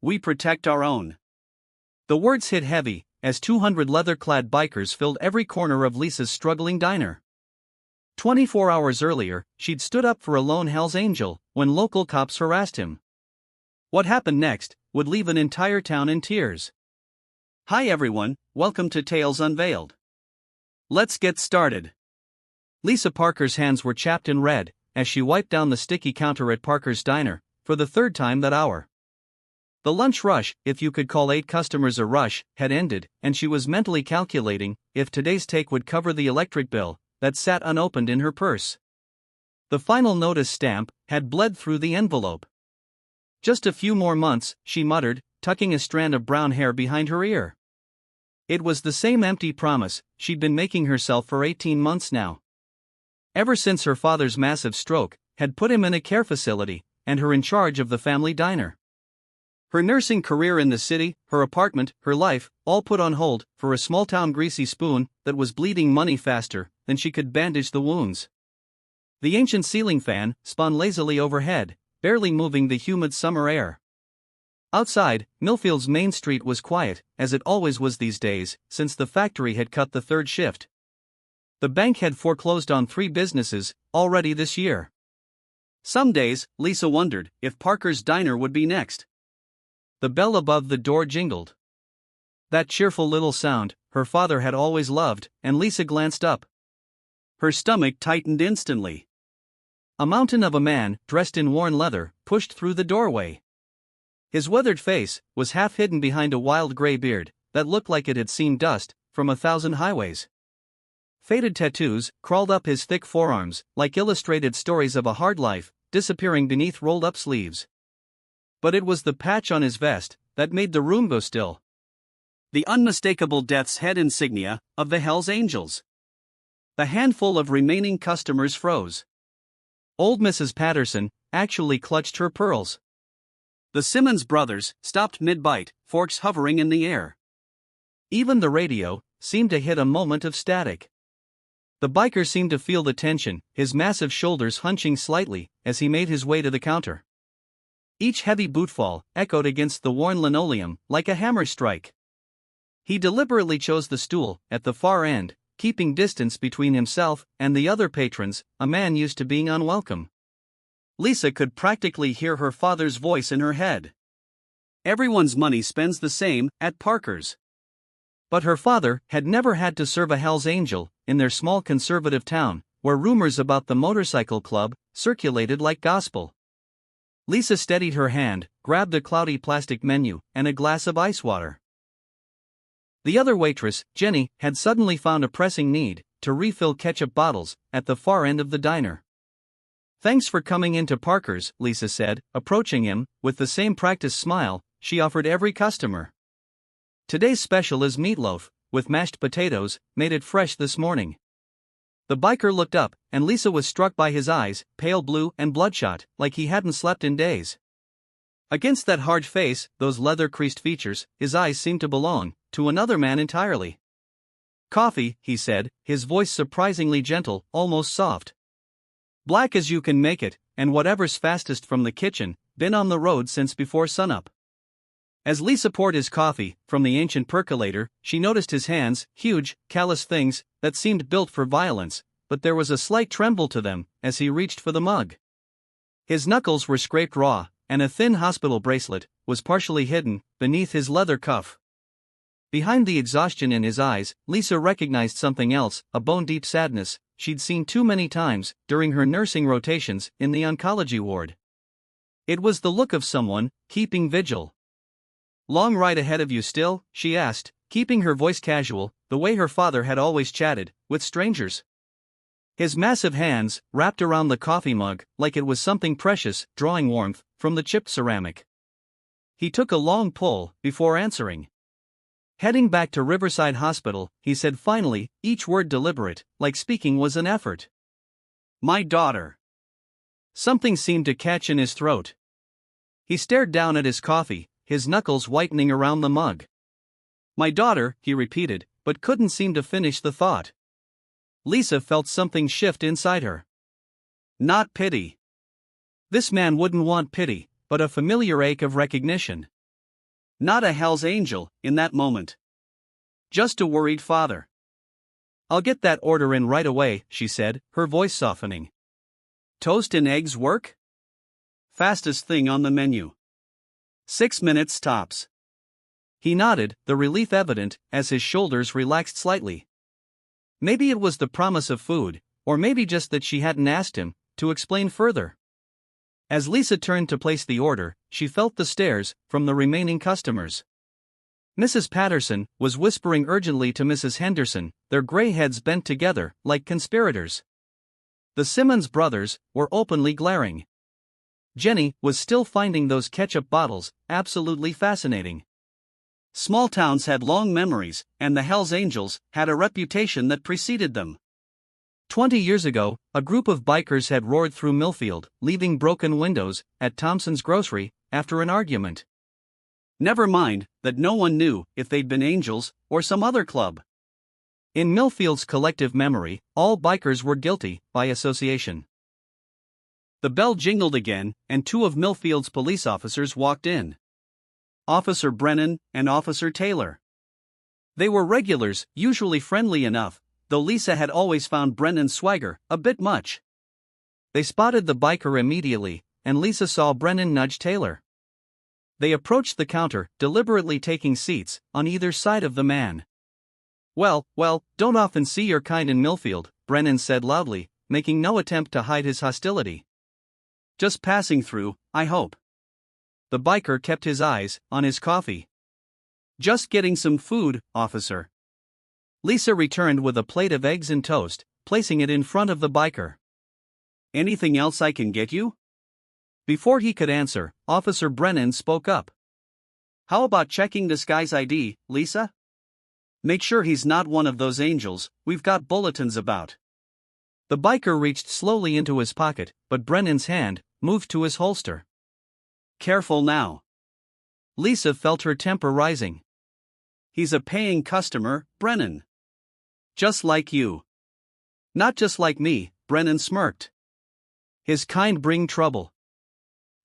we protect our own. The words hit heavy, as 200 leather-clad bikers filled every corner of Lisa's struggling diner. 24 hours earlier, she'd stood up for a lone Hell's Angel, when local cops harassed him. What happened next would leave an entire town in tears. Hi everyone, welcome to Tales Unveiled. Let's get started. Lisa Parker's hands were chapped and red, as she wiped down the sticky counter at Parker's diner, for the third time that hour. The lunch rush, if you could call 8 customers a rush, had ended, and she was mentally calculating if today's take would cover the electric bill that sat unopened in her purse. The final notice stamp had bled through the envelope. Just a few more months, she muttered, tucking a strand of brown hair behind her ear. It was the same empty promise she'd been making herself for 18 months now. Ever since her father's massive stroke had put him in a care facility, and her in charge of the family diner. Her nursing career in the city, her apartment, her life, all put on hold for a small-town greasy spoon that was bleeding money faster than she could bandage the wounds. The ancient ceiling fan spun lazily overhead, barely moving the humid summer air. Outside, Millfield's Main Street was quiet, as it always was these days, since the factory had cut the third shift. The bank had foreclosed on 3 businesses already this year. Some days, Lisa wondered if Parker's diner would be next. The bell above the door jingled. That cheerful little sound her father had always loved, and Lisa glanced up. Her stomach tightened instantly. A mountain of a man, dressed in worn leather, pushed through the doorway. His weathered face was half hidden behind a wild gray beard that looked like it had seen dust from 1,000 highways. Faded tattoos crawled up his thick forearms like illustrated stories of a hard life, disappearing beneath rolled-up sleeves. But it was the patch on his vest that made the room go still. The unmistakable death's head insignia of the Hells Angels. The handful of remaining customers froze. Old Mrs. Patterson actually clutched her pearls. The Simmons brothers stopped mid-bite, forks hovering in the air. Even the radio seemed to hit a moment of static. The biker seemed to feel the tension, his massive shoulders hunching slightly as he made his way to the counter. Each heavy bootfall echoed against the worn linoleum like a hammer strike. He deliberately chose the stool at the far end, keeping distance between himself and the other patrons, a man used to being unwelcome. Lisa could practically hear her father's voice in her head. Everyone's money spends the same at Parker's. But her father had never had to serve a Hell's Angel in their small conservative town, where rumors about the motorcycle club circulated like gospel. Lisa steadied her hand, grabbed a cloudy plastic menu, and a glass of ice water. The other waitress, Jenny, had suddenly found a pressing need to refill ketchup bottles at the far end of the diner. "Thanks for coming into Parker's," Lisa said, approaching him with the same practiced smile she offered every customer. "Today's special is meatloaf, with mashed potatoes, made it fresh this morning." The biker looked up, and Lisa was struck by his eyes, pale blue and bloodshot, like he hadn't slept in days. Against that hard face, those leather-creased features, his eyes seemed to belong to another man entirely. "Coffee," he said, his voice surprisingly gentle, almost soft. "Black as you can make it, and whatever's fastest from the kitchen, been on the road since before sunup." As Lisa poured his coffee from the ancient percolator, she noticed his hands, huge, callous things that seemed built for violence, but there was a slight tremble to them as he reached for the mug. His knuckles were scraped raw, and a thin hospital bracelet was partially hidden beneath his leather cuff. Behind the exhaustion in his eyes, Lisa recognized something else, a bone-deep sadness she'd seen too many times during her nursing rotations in the oncology ward. It was the look of someone keeping vigil. "Long ride ahead of you still?" she asked, keeping her voice casual, the way her father had always chatted with strangers. His massive hands wrapped around the coffee mug like it was something precious, drawing warmth from the chipped ceramic. He took a long pull before answering. "Heading back to Riverside Hospital," he said finally, each word deliberate, like speaking was an effort. "My daughter." Something seemed to catch in his throat. He stared down at his coffee, his knuckles whitening around the mug. "My daughter," he repeated, but couldn't seem to finish the thought. Lisa felt something shift inside her. Not pity. This man wouldn't want pity, but a familiar ache of recognition. Not a Hell's Angel, in that moment. Just a worried father. "I'll get that order in right away," she said, her voice softening. "Toast and eggs work?" "Fastest thing on the menu. 6 minutes tops." He nodded, the relief evident, as his shoulders relaxed slightly. Maybe it was the promise of food, or maybe just that she hadn't asked him to explain further. As Lisa turned to place the order, she felt the stares from the remaining customers. Mrs. Patterson was whispering urgently to Mrs. Henderson, their gray heads bent together like conspirators. The Simmons brothers were openly glaring. Jenny was still finding those ketchup bottles absolutely fascinating. Small towns had long memories, and the Hells Angels had a reputation that preceded them. 20 years ago, a group of bikers had roared through Millfield, leaving broken windows at Thompson's grocery after an argument. Never mind that no one knew if they'd been Angels or some other club. In Millfield's collective memory, all bikers were guilty by association. The bell jingled again, and two of Millfield's police officers walked in. Officer Brennan and Officer Taylor. They were regulars, usually friendly enough, though Lisa had always found Brennan's swagger a bit much. They spotted the biker immediately, and Lisa saw Brennan nudge Taylor. They approached the counter, deliberately taking seats on either side of the man. Well, don't often see your kind in Millfield," Brennan said loudly, making no attempt to hide his hostility. "Just passing through, I hope." The biker kept his eyes on his coffee. "Just getting some food, officer." Lisa returned with a plate of eggs and toast, placing it in front of the biker. "Anything else I can get you?" Before he could answer, Officer Brennan spoke up. "How about checking this guy's ID, Lisa? Make sure he's not one of those Angels we've got bulletins about." The biker reached slowly into his pocket, but Brennan's hand moved to his holster. "Careful now." Lisa felt her temper rising. "He's a paying customer, Brennan. Just like you." "Not just like me," Brennan smirked. "His kind bring trouble.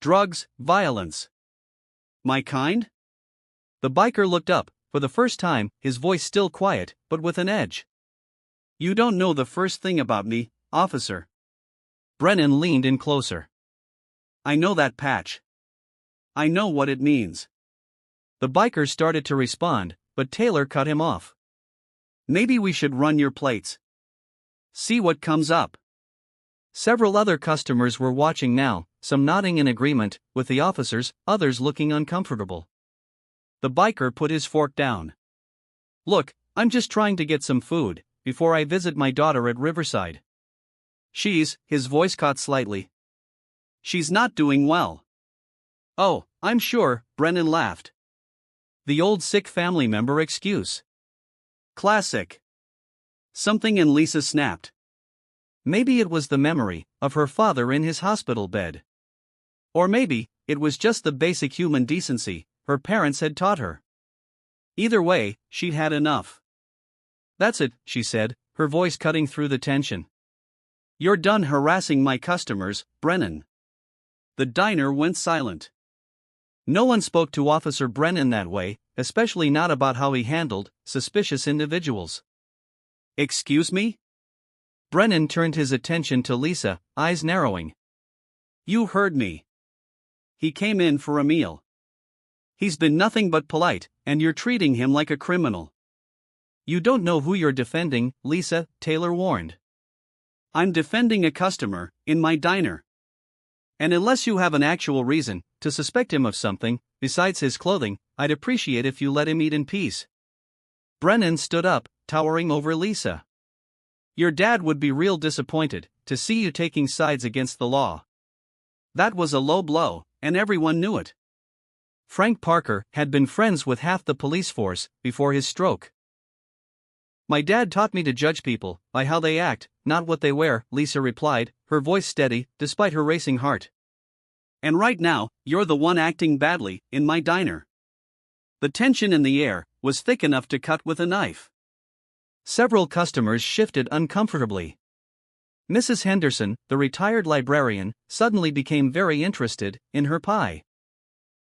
Drugs, violence." "My kind?" The biker looked up, for the first time, his voice still quiet, but with an edge. "You don't know the first thing about me, officer." Brennan leaned in closer. "I know that patch. I know what it means." The biker started to respond, but Taylor cut him off. "Maybe we should run your plates. See what comes up." Several other customers were watching now, some nodding in agreement with the officers, others looking uncomfortable. The biker put his fork down. "Look, I'm just trying to get some food before I visit my daughter at Riverside. His voice caught slightly. "She's not doing well." "Oh, I'm sure," Brennan laughed. The old sick family member excuse. Classic. Something in Lisa snapped. Maybe it was the memory of her father in his hospital bed. Or maybe it was just the basic human decency her parents had taught her. Either way, she'd had enough. "That's it," she said, her voice cutting through the tension. "You're done harassing my customers, Brennan." The diner went silent. No one spoke to Officer Brennan that way, especially not about how he handled suspicious individuals. "Excuse me?" Brennan turned his attention to Lisa, eyes narrowing. "You heard me. He came in for a meal. He's been nothing but polite, and you're treating him like a criminal." "You don't know who you're defending, Lisa," Taylor warned. "I'm defending a customer in my diner. And unless you have an actual reason to suspect him of something besides his clothing, I'd appreciate if you let him eat in peace." Brennan stood up, towering over Lisa. "Your dad would be real disappointed to see you taking sides against the law." That was a low blow, and everyone knew it. Frank Parker had been friends with half the police force before his stroke. "My dad taught me to judge people by how they act, not what they wear," Lisa replied, her voice steady despite her racing heart. "And right now, you're the one acting badly in my diner." The tension in the air was thick enough to cut with a knife. Several customers shifted uncomfortably. Mrs. Henderson, the retired librarian, suddenly became very interested in her pie.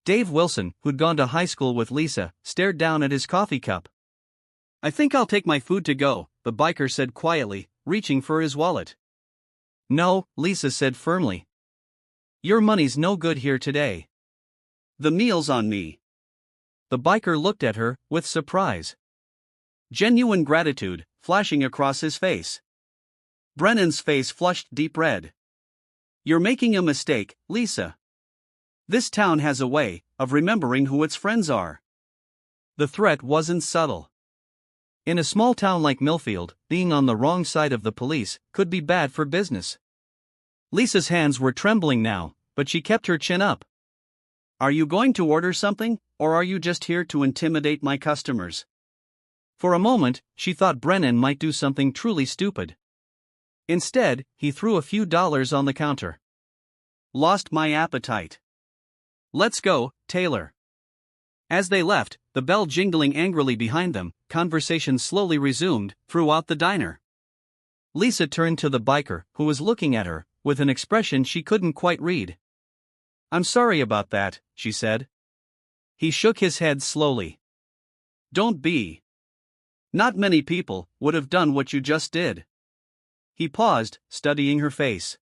Dave Wilson, who'd gone to high school with Lisa, stared down at his coffee cup. "I think I'll take my food to go," the biker said quietly, reaching for his wallet. "No," Lisa said firmly. "Your money's no good here today. The meal's on me." The biker looked at her, with surprise. Genuine gratitude flashing across his face. Brennan's face flushed deep red. "You're making a mistake, Lisa. This town has a way of remembering who its friends are." The threat wasn't subtle. In a small town like Millfield, being on the wrong side of the police could be bad for business. Lisa's hands were trembling now, but she kept her chin up. "Are you going to order something, or are you just here to intimidate my customers?" For a moment, she thought Brennan might do something truly stupid. Instead, he threw a few dollars on the counter. "Lost my appetite. Let's go, Taylor." As they left, the bell jingling angrily behind them, conversation slowly resumed throughout the diner. Lisa turned to the biker, who was looking at her, with an expression she couldn't quite read. "I'm sorry about that," she said. He shook his head slowly. "Don't be. Not many people would have done what you just did." He paused, studying her face.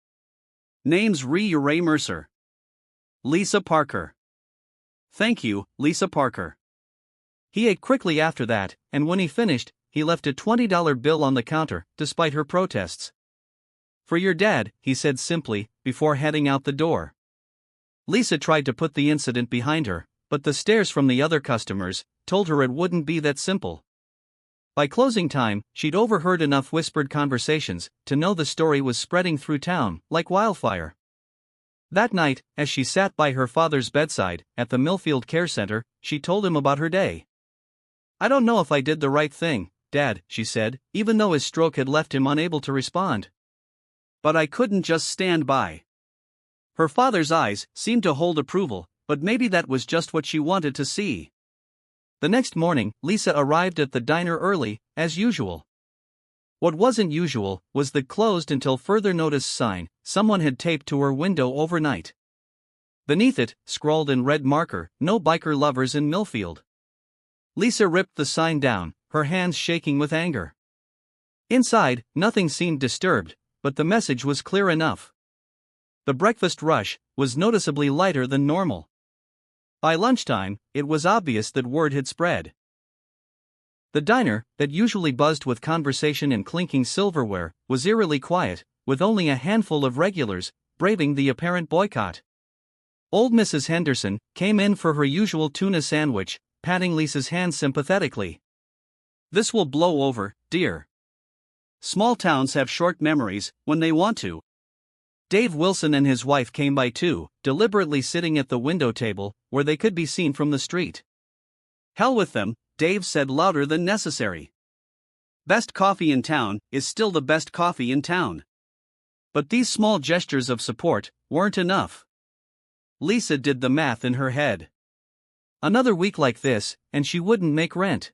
"Name's Ray Mercer. Lisa Parker." "Thank you, Lisa Parker." He ate quickly after that, and when he finished, he left a $20 bill on the counter, despite her protests. "For your dad," he said simply, before heading out the door. Lisa tried to put the incident behind her, but the stares from the other customers told her it wouldn't be that simple. By closing time, she'd overheard enough whispered conversations to know the story was spreading through town like wildfire. That night, as she sat by her father's bedside at the Millfield Care Center, she told him about her day. "I don't know if I did the right thing, Dad," she said, even though his stroke had left him unable to respond. "But I couldn't just stand by." Her father's eyes seemed to hold approval, but maybe that was just what she wanted to see. The next morning, Lisa arrived at the diner early, as usual. What wasn't usual was the "closed until further notice" sign someone had taped to her window overnight. Beneath it, scrawled in red marker, "No biker lovers in Millfield." Lisa ripped the sign down, her hands shaking with anger. Inside, nothing seemed disturbed, but the message was clear enough. The breakfast rush was noticeably lighter than normal. By lunchtime, it was obvious that word had spread. The diner, that usually buzzed with conversation and clinking silverware, was eerily quiet, with only a handful of regulars braving the apparent boycott. Old Mrs. Henderson came in for her usual tuna sandwich, patting Lisa's hand sympathetically. "This will blow over, dear. Small towns have short memories when they want to." Dave Wilson and his wife came by too, deliberately sitting at the window table, where they could be seen from the street. "Hell with them," Dave said louder than necessary. "Best coffee in town is still the best coffee in town." But these small gestures of support weren't enough. Lisa did the math in her head. Another week like this, and she wouldn't make rent.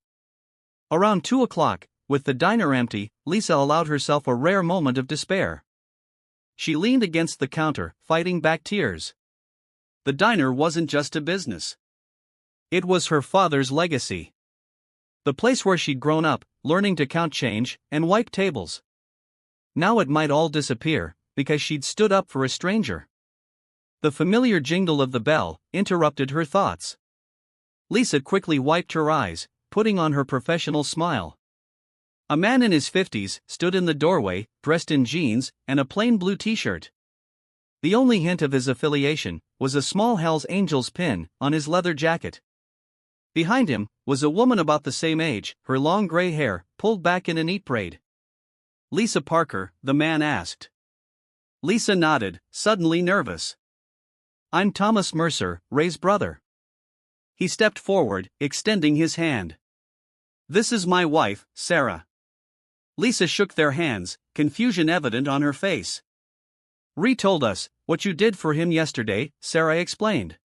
Around 2 o'clock, with the diner empty, Lisa allowed herself a rare moment of despair. She leaned against the counter, fighting back tears. The diner wasn't just a business. It was her father's legacy. The place where she'd grown up, learning to count change and wipe tables. Now it might all disappear, because she'd stood up for a stranger. The familiar jingle of the bell interrupted her thoughts. Lisa quickly wiped her eyes, putting on her professional smile. A man in his 50s stood in the doorway, dressed in jeans and a plain blue t-shirt. The only hint of his affiliation was a small Hell's Angels pin on his leather jacket. Behind him was a woman about the same age, her long gray hair pulled back in a neat braid. "Lisa Parker?" the man asked. Lisa nodded, suddenly nervous. "I'm Thomas Mercer, Ray's brother." He stepped forward, extending his hand. "This is my wife, Sarah." Lisa shook their hands, confusion evident on her face. "Ray told us what you did for him yesterday," Sarah explained.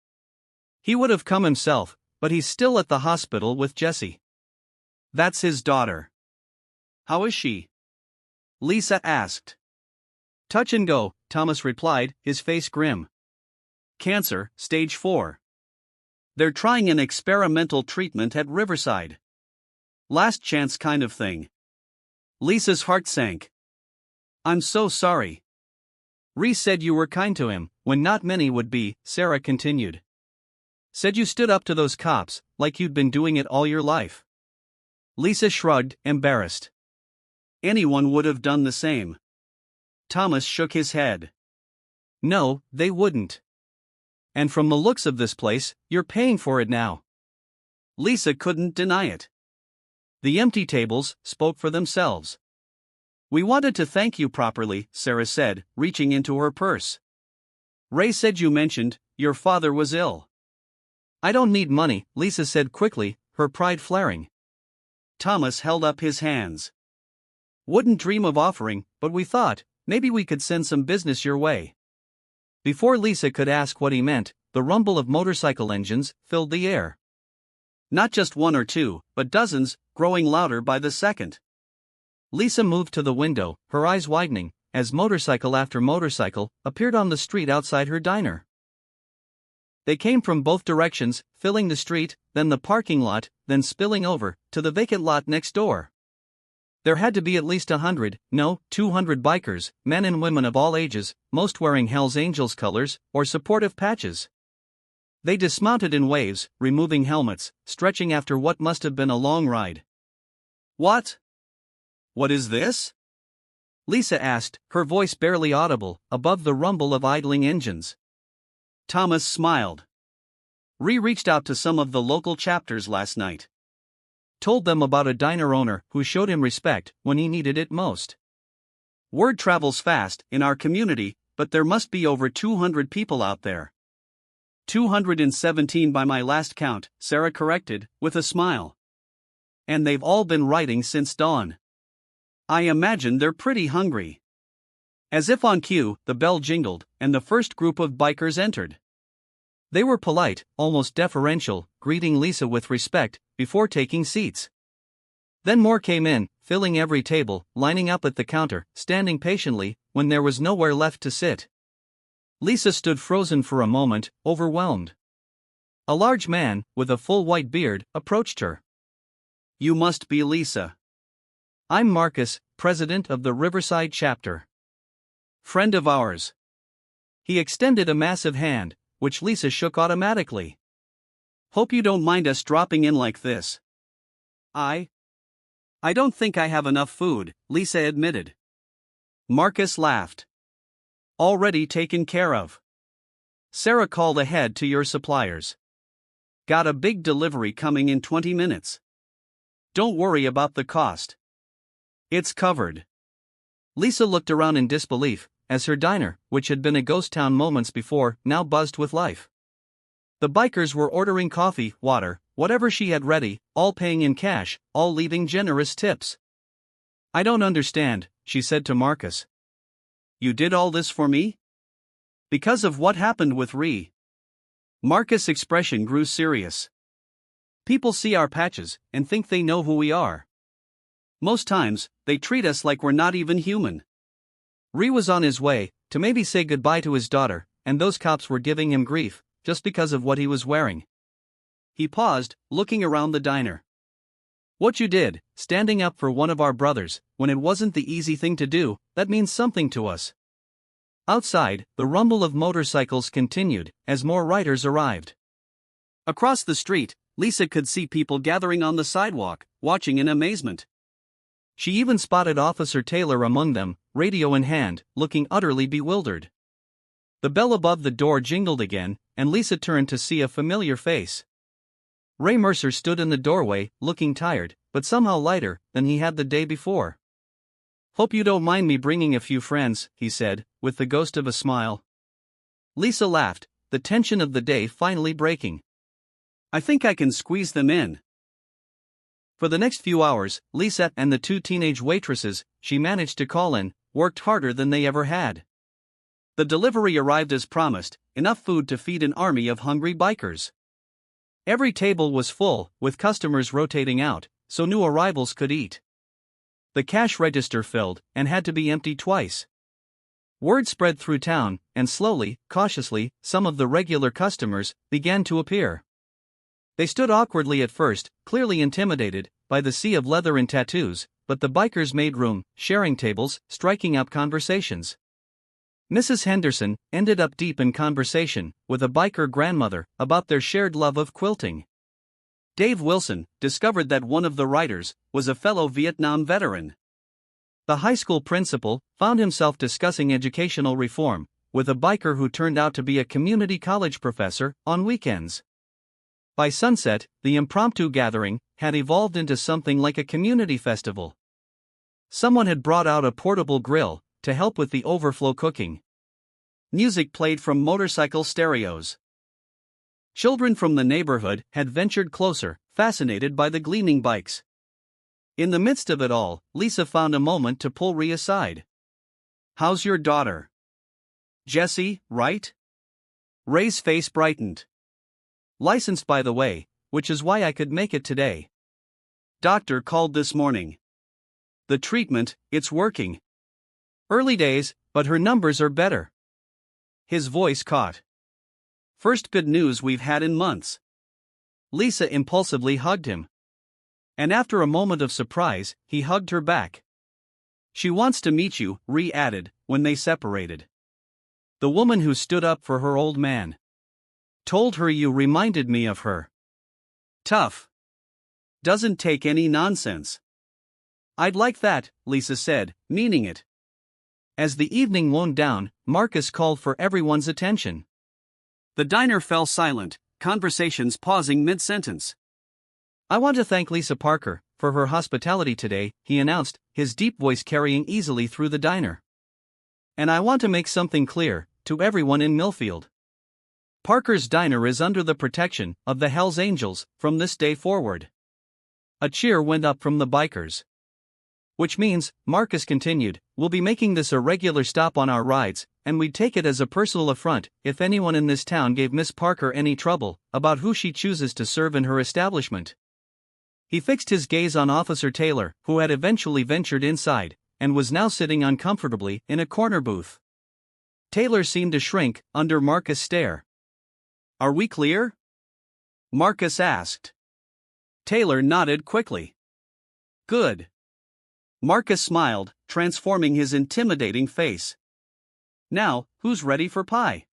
"He would have come himself, but he's still at the hospital with Jessie." "That's his daughter. How is she?" Lisa asked. "Touch and go," Thomas replied, his face grim. "Cancer, stage 4. They're trying an experimental treatment at Riverside. Last chance kind of thing. Lisa's heart sank. I'm so sorry. Ree said you were kind to him, when not many would be, Sarah continued. Said you stood up to those cops, like you'd been doing it all your life. Lisa shrugged, embarrassed. Anyone would have done the same. Thomas shook his head. No, they wouldn't. And from the looks of this place, you're paying for it now. Lisa couldn't deny it. The empty tables spoke for themselves. We wanted to thank you properly, Sarah said, reaching into her purse. Ray said you mentioned your father was ill. I don't need money, Lisa said quickly, her pride flaring. Thomas held up his hands. Wouldn't dream of offering, but we thought, maybe we could send some business your way. Before Lisa could ask what he meant, the rumble of motorcycle engines filled the air. Not just one or two, but dozens, growing louder by the second. Lisa moved to the window, her eyes widening, as motorcycle after motorcycle appeared on the street outside her diner. They came from both directions, filling the street, then the parking lot, then spilling over to the vacant lot next door. There had to be at least 100, no, 200 bikers, men and women of all ages, most wearing Hells Angels colors or supportive patches. They dismounted in waves, removing helmets, stretching after what must have been a long ride. What? What is this? Lisa asked, her voice barely audible, above the rumble of idling engines. Thomas smiled. Ree reached out to some of the local chapters last night. Told them about a diner owner who showed him respect when he needed it most. Word travels fast in our community, but there must be over 200 people out there. 217 by my last count, Sarah corrected, with a smile. And they've all been writing since dawn. I imagine they're pretty hungry. As if on cue, the bell jingled, and the first group of bikers entered. They were polite, almost deferential, greeting Lisa with respect, before taking seats. Then more came in, filling every table, lining up at the counter, standing patiently, when there was nowhere left to sit. Lisa stood frozen for a moment, overwhelmed. A large man, with a full white beard, approached her. You must be Lisa. I'm Marcus, president of the Riverside chapter. Friend of ours. He extended a massive hand, which Lisa shook automatically. Hope you don't mind us dropping in like this. I don't think I have enough food, Lisa admitted. Marcus laughed. Already taken care of. Sarah called ahead to your suppliers. Got a big delivery coming in 20 minutes. Don't worry about the cost. It's covered. Lisa looked around in disbelief, as her diner, which had been a ghost town moments before, now buzzed with life. The bikers were ordering coffee, water, whatever she had ready, all paying in cash, all leaving generous tips. I don't understand, she said to Marcus. You did all this for me? Because of what happened with Ree. Marcus' expression grew serious. People see our patches and think they know who we are. Most times, they treat us like we're not even human. Ree was on his way to maybe say goodbye to his daughter, and those cops were giving him grief, just because of what he was wearing. He paused, looking around the diner. What you did, standing up for one of our brothers, when it wasn't the easy thing to do, that means something to us. Outside, the rumble of motorcycles continued, as more riders arrived. Across the street, Lisa could see people gathering on the sidewalk, watching in amazement. She even spotted Officer Taylor among them, radio in hand, looking utterly bewildered. The bell above the door jingled again, and Lisa turned to see a familiar face. Ray Mercer stood in the doorway, looking tired, but somehow lighter than he had the day before. Hope you don't mind me bringing a few friends, he said, with the ghost of a smile. Lisa laughed, the tension of the day finally breaking. I think I can squeeze them in. For the next few hours, Lisa and the two teenage waitresses she managed to call in worked harder than they ever had. The delivery arrived as promised, enough food to feed an army of hungry bikers. Every table was full, with customers rotating out, so new arrivals could eat. The cash register filled and had to be emptied twice. Word spread through town, and slowly, cautiously, some of the regular customers began to appear. They stood awkwardly at first, clearly intimidated by the sea of leather and tattoos, but the bikers made room, sharing tables, striking up conversations. Mrs. Henderson ended up deep in conversation with a biker grandmother about their shared love of quilting. Dave Wilson discovered that one of the writers was a fellow Vietnam veteran. The high school principal found himself discussing educational reform with a biker who turned out to be a community college professor on weekends. By sunset, the impromptu gathering had evolved into something like a community festival. Someone had brought out a portable grill to help with the overflow cooking. Music played from motorcycle stereos. Children from the neighborhood had ventured closer, fascinated by the gleaming bikes. In the midst of it all, Lisa found a moment to pull Rhea aside. "How's your daughter?" "Jessie, right?" Ray's face brightened. "Licensed, by the way, which is why I could make it today. Doctor called this morning. The treatment, it's working. Early days, but her numbers are better." His voice caught. "First good news we've had in months." Lisa impulsively hugged him. And after a moment of surprise, he hugged her back. "She wants to meet you," Rhea added, when they separated. "The woman who stood up for her old man. Told her you reminded me of her. Tough. Doesn't take any nonsense." "I'd like that," Lisa said, meaning it. As the evening wound down, Marcus called for everyone's attention. The diner fell silent, conversations pausing mid-sentence. "I want to thank Lisa Parker for her hospitality today," he announced, his deep voice carrying easily through the diner. "And I want to make something clear to everyone in Millfield. Parker's Diner is under the protection of the Hells Angels from this day forward." A cheer went up from the bikers. "Which means," Marcus continued, "we'll be making this a regular stop on our rides, and we'd take it as a personal affront if anyone in this town gave Miss Parker any trouble about who she chooses to serve in her establishment." He fixed his gaze on Officer Taylor, who had eventually ventured inside, and was now sitting uncomfortably in a corner booth. Taylor seemed to shrink under Marcus' stare. "Are we clear?" Marcus asked. Taylor nodded quickly. "Good." Marcus smiled, transforming his intimidating face. "Now, who's ready for pie?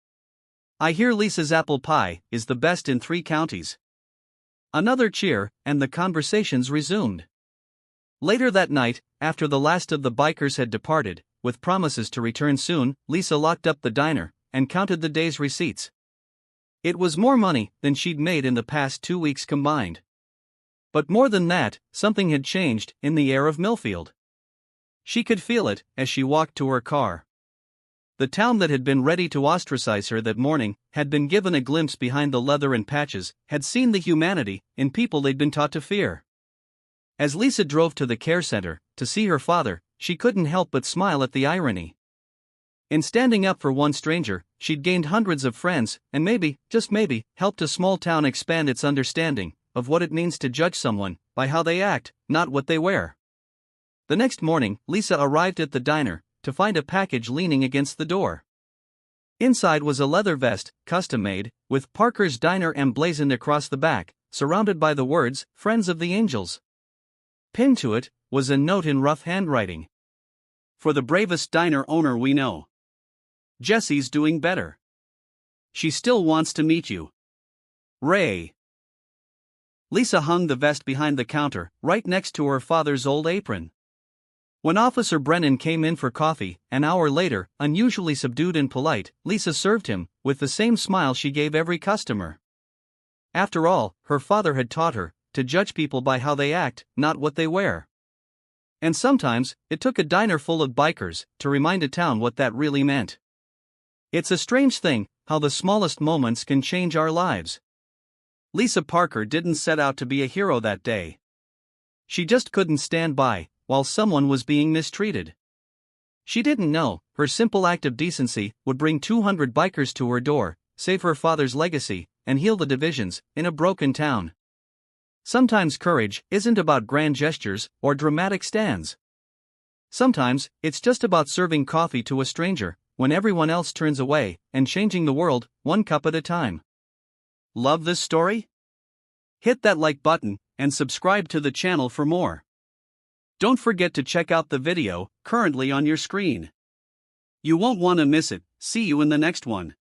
I hear Lisa's apple pie is the best in 3 counties. Another cheer, and the conversations resumed. Later that night, after the last of the bikers had departed, with promises to return soon, Lisa locked up the diner and counted the day's receipts. It was more money than she'd made in the past 2 weeks combined. But more than that, something had changed in the air of Millfield. She could feel it as she walked to her car. The town that had been ready to ostracize her that morning had been given a glimpse behind the leather and patches, had seen the humanity in people they'd been taught to fear. As Lisa drove to the care center to see her father, she couldn't help but smile at the irony. In standing up for one stranger, she'd gained hundreds of friends, and maybe, just maybe, helped a small town expand its understanding of what it means to judge someone by how they act, not what they wear. The next morning, Lisa arrived at the diner to find a package leaning against the door. Inside was a leather vest, custom-made, with Parker's Diner emblazoned across the back, surrounded by the words, "Friends of the Angels." Pinned to it was a note in rough handwriting. "For the bravest diner owner we know. Jessie's doing better. She still wants to meet you. Ray." Lisa hung the vest behind the counter, right next to her father's old apron. When Officer Brennan came in for coffee, an hour later, unusually subdued and polite, Lisa served him with the same smile she gave every customer. After all, her father had taught her to judge people by how they act, not what they wear. And sometimes, it took a diner full of bikers to remind a town what that really meant. It's a strange thing how the smallest moments can change our lives. Lisa Parker didn't set out to be a hero that day. She just couldn't stand by while someone was being mistreated. She didn't know her simple act of decency would bring 200 bikers to her door, save her father's legacy, and heal the divisions in a broken town. Sometimes courage isn't about grand gestures or dramatic stands. Sometimes it's just about serving coffee to a stranger when everyone else turns away and changing the world one cup at a time. Love this story? Hit that like button and subscribe to the channel for more. Don't forget to check out the video currently on your screen. You won't want to miss it. See you in the next one.